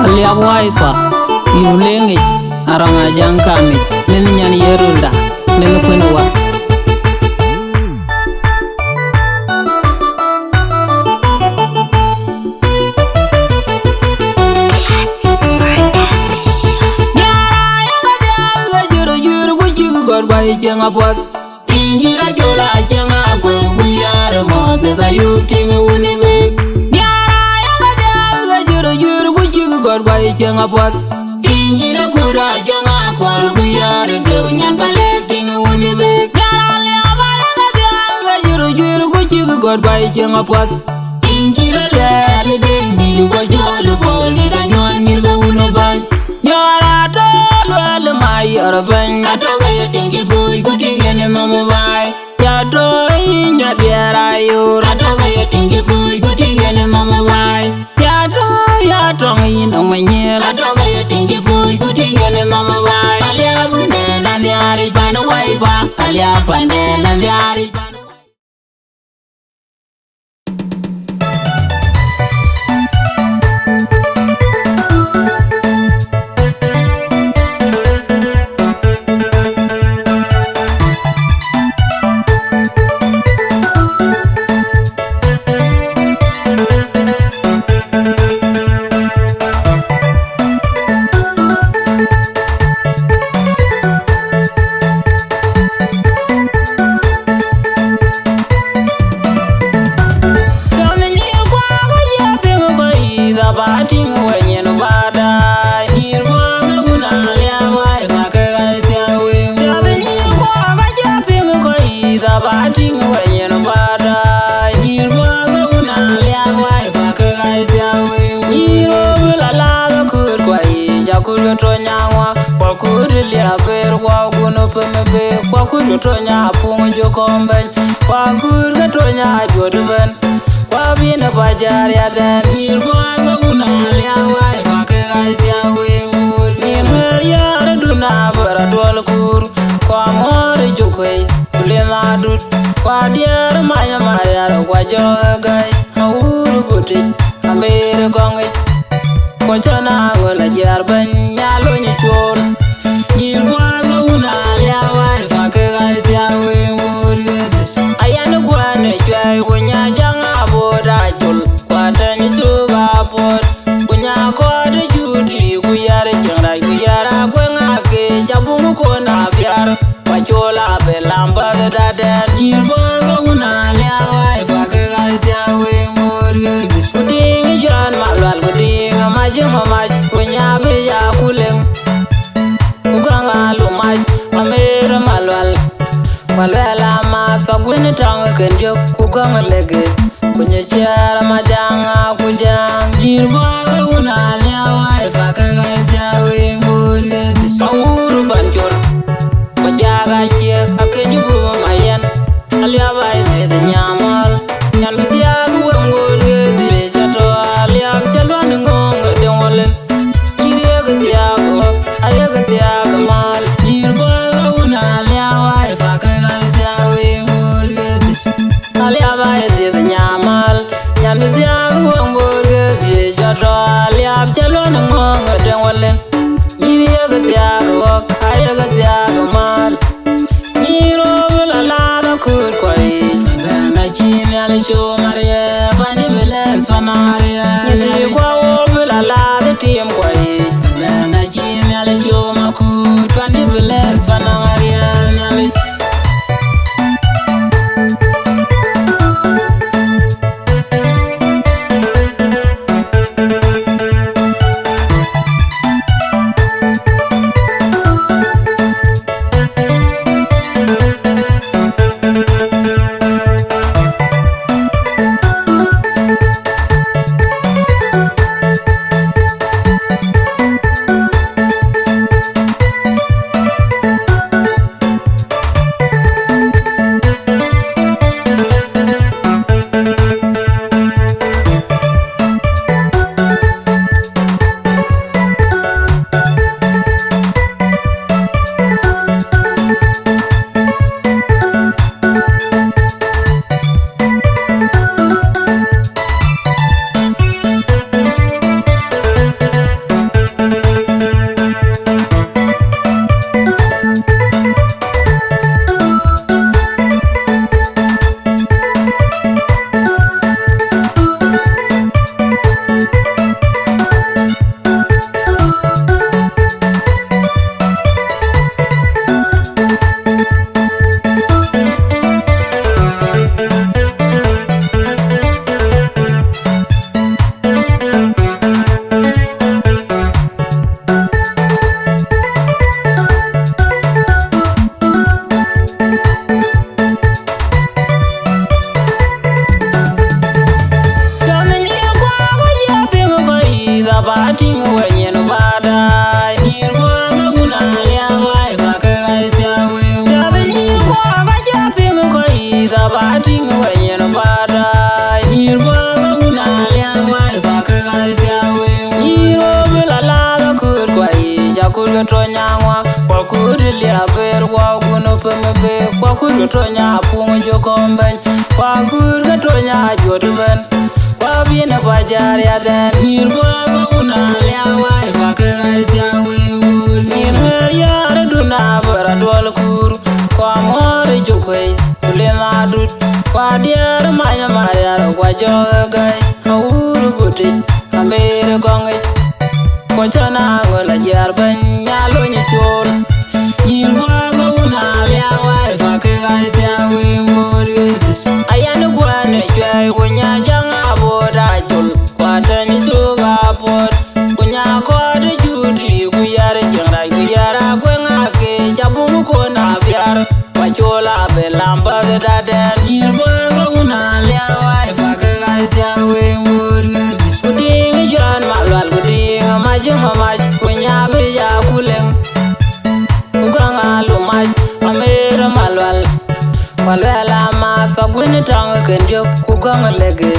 Alia waifa yulengi aranga jankami nini nyani yerulda nini kwenu wa jenga pot injira jola jenga kwe buyar moses ayuking unibek nyara yaga juro juro kujigu god by jenga pot injira kura jenga kwe buyar gewnyan paleting unibek nyara yaga juro juro kujigu god by jenga pot injira le dengi ko jolo boli da nyon mirga unobay nyara tolo mai arban atoga yotingi boy kutigene mama bai ya do inya biara yo atoga yotingi boy kutigene mama bai ya tong ino manyel atoga yotingi boy kutigene mama bai alia bunde na nyari fana waifa alia fande na nyari Tonya pungu jokomben kwa kurga tonya jodben kwa bina bajar ya dan irwa nguna ya wai fake gaisia wengur ni ya duna bara dol kur kwa mori jukoi kulena dut kwa diar maya kwa jogai hauru buti amere gongai kwa chana ngola jar ban nyalo ni chor irwa nguna ya wai fake gaisia wengur ayanu kwa ne jai kunya janga boda chul kwa tani tuga pot kunya ko de judi kuyar kuyara kwenga ke jabungu ko na biar kwa chola belamba da da irbo una ya wai fake gaisia wengur kuding jan malwal kuding majinga maj kunya be ya kuleng uganga lumaj amere malwal walwala ma fagwini tanga kenjo kuganga lege kunya chara majanga kujang jirwa una ya wai fake gaisia wengur awuru banjol majaga chie akenyu bu mayen alia bai de nyamal nyamtia wengur de chato alia chalwan ngong de ngolen yega tiago ayega tiago mal jirwa una ya wai fake gaisia wengur alia bai de nyamal nyamtia wengur de chato ga to nyangwa kwa kuri lia ber kwa kuno pembe kwa kuri to nya pungu jo komben kwa kuri ga to nya jodben kwa bina bajar ya den nirbo ga una lia wai fa ke ga sia we mur nir ya duna bara dol kur kwa more jo kai kulena dut kwa diar maya maya kwa jo gai hauru buti amere gongai ko chana ngola jar ban nyalo ni chol yin wa go na ya wa fa ke ga sia we moris ayan gwa ne jai ko nya jang aboda chul kwa ta ni tu ga pot ko nya ko de judi ku yar jara ku yara ko nga ke jabu ko na biar wa chola be lamba da den yin wa go na ya wa fa ke ga sia we moris kuding jan malwal kuding majung maj kunya be ya kuleng uganga lumaj amera malwal walwala ma fagwini tang kenjo kuganga lege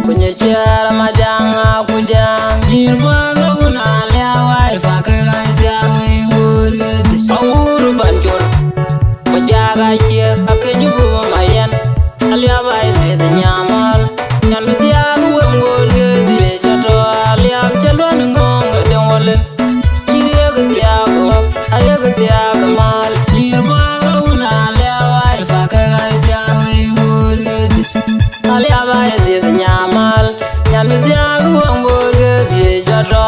kunya chara majanga kujang yirwa guna lewa ifake gaisia wingurget awuru banjol majaga chie akejubu mayen alia bai de nyamal nyamizia wengurget chato alia chalwan ngong dengole yirega siago ayega siago mal yirwa guna lewa ifake gaisia wingurget alia bai de nyamal nyamizia wengurget chato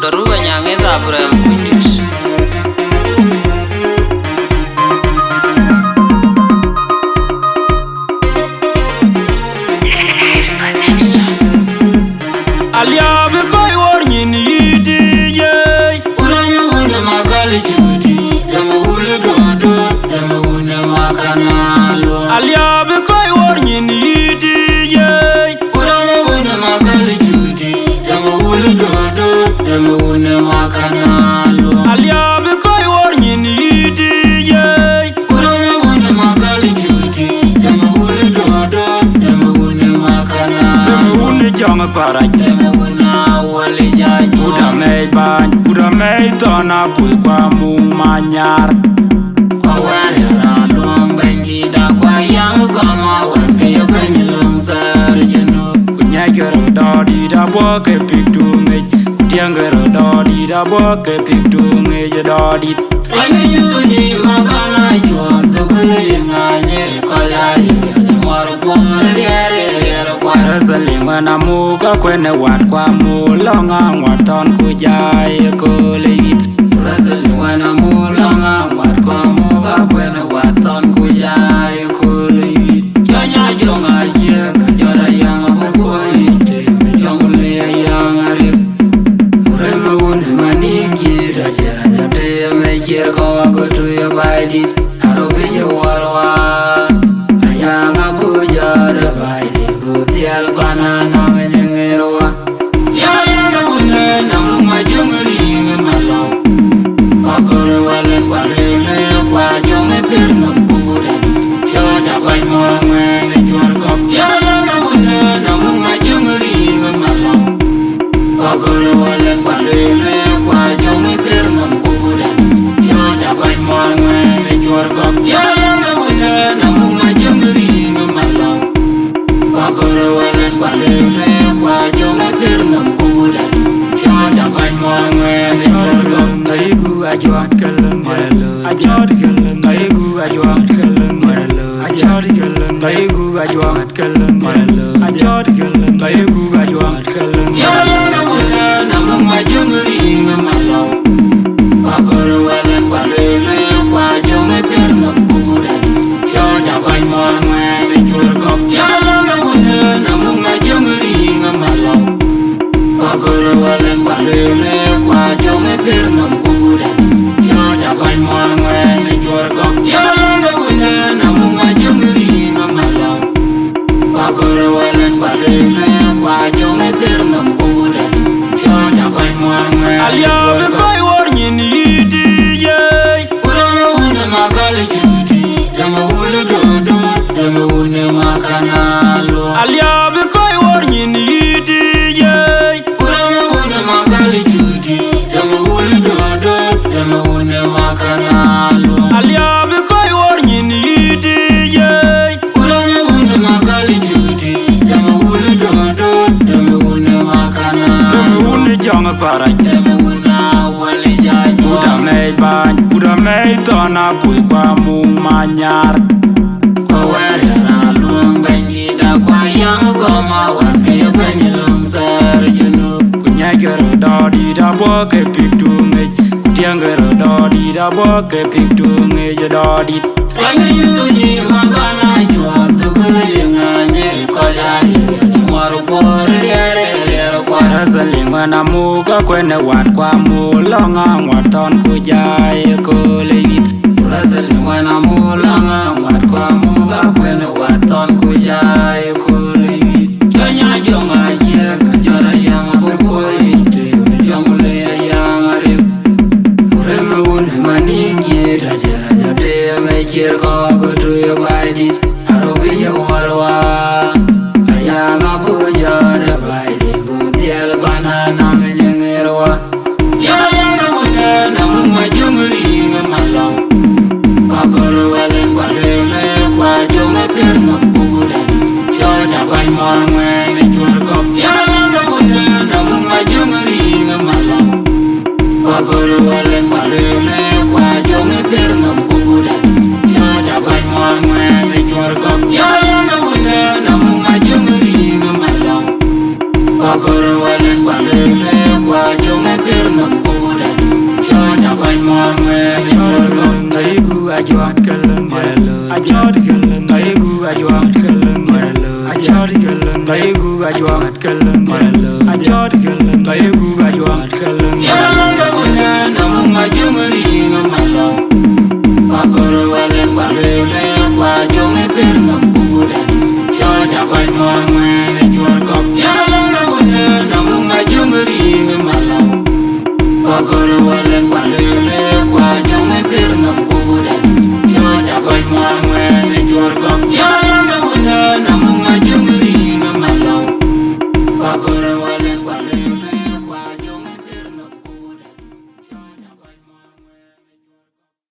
Daruga nyangeza Abraham Kundis. Aliabe koi warnyin DJ Urami une magali judi Dama ule dodo Dama une makanalo Aliabe koi warnyin DJ Urami une magali judi Dama ule dodo Dama une makanalo Aliabe koi warnyin DJ Urami une magali judi Dama ule dodo Dama une makanalo Dama une janga paraj Dama une wali jaju Uda mei tona pui kwa mung manyar Kwa wari ralong benjida kwa yang kama warke ya benyilung sarjunu Kunyagero dodi da boke pikdungej Kutiangero dodi da boke pikdungej dodi Lagi judi makana chuar Dukulu yinganye kaya yirya Jamaru pongre riere kwa Rasalingwa na muka kwene wat kwa mulonga waton kujai kolewit Rasulingwa na mulanga Wat kwa muka kwene waton kujai kulewit Janya jonga cheka Jara yang abukwa ite Mejongule yang arip Urema une maningji Rajera jate mechir kawa kutu ya baidit Harupi ya warwa Ayang abuja da baidit Kutial panana ngenyengirwa Ya na une namu majungri ngemalo Kakore walen walene kwa jonge tirnam kubudadi Choja kwa mwamene juar kop Ya na une namu majungri ngemalo Kakore walen walene kwa jonge tirnam kubudadi Choja kwa mwamene juar kop Ya na une namu majungri ngemalo Kakore walen walene kwa jonge tirnam kubudadi Choja kwa mwamene juar kop Aigu ajuat kaleng Ajot kaleng Aigu ajuat kaleng Ajot kaleng Aigu ajuat kaleng Ajot kaleng Aigu ajuat kaleng Ya na wala na mung majungri ngamalo Kakore walen walene kwa jonge ternam kubudadi Choja kwa mwamene juar kop Ya na wala na mung majungri ngamalo Kakore walen walene kwa jonge ternam kubudadi Choja kwa mwamene juar kop Ya na wala na mung majungri ngamalo Kakore walen walene kwa jonge ternam kubudadi Choja kwa mwamene Aliabe koi warnyin DJ Urama une magali judi Dama chora Deme una wali jajwa Uda mei bany Uda mei tona pui kwa mung manyar Kwa weri ra luong benji da kwa yang goma Wake benji lung ser junu Kunyai kero do di da bo ke pik tu ngej Kutiang kero do di da bo ke pik tu ngej do di Rangi yuji magana chua Tukuli linga nye koja hiri Chamaru pori liare kwa Rasaling wana muka kwene wat kwa mulonga Waton kujai kulewit Rasaling wana mulanga Wat kwa muga kwene waton kujai kulewit Jonya jonga chie kajora yang bukoi Teme jongule yang arip Ureme une maninji Raja raja te me chir koko tuyo baidi Harubinya walwa Ayanga puja da baidi Butiel banana ngejengirwa Yayanga une namu majungri ngemalong Kaburu walen kwa lele kwa jonga kernam kubudadi Choja kwa imorme me chur kop Yayanga une namu majungri ngemalong Kaburu walen kwa lele kwa jonga kernam kubudadi Choja kwa imorme me chur kop Yayanga une namu majungri ngemalong Kaburu walen kwa lele kwa jonga kernam kubudadi Choja kwa imorme me chur kop Aigu ajuat kelen Ajot kelen Aigu ajuat kelen Ajot kelen Aigu ajuat kelen Ajot kelen Aigu ajuat kelen Yayanga une namu majungri ngemalong Kaburu walen kwa lele kwa jonga kernam kubudadi Choja kwa imorme me chur kop Yayanga une namu majungri ngemalong Kaburu walen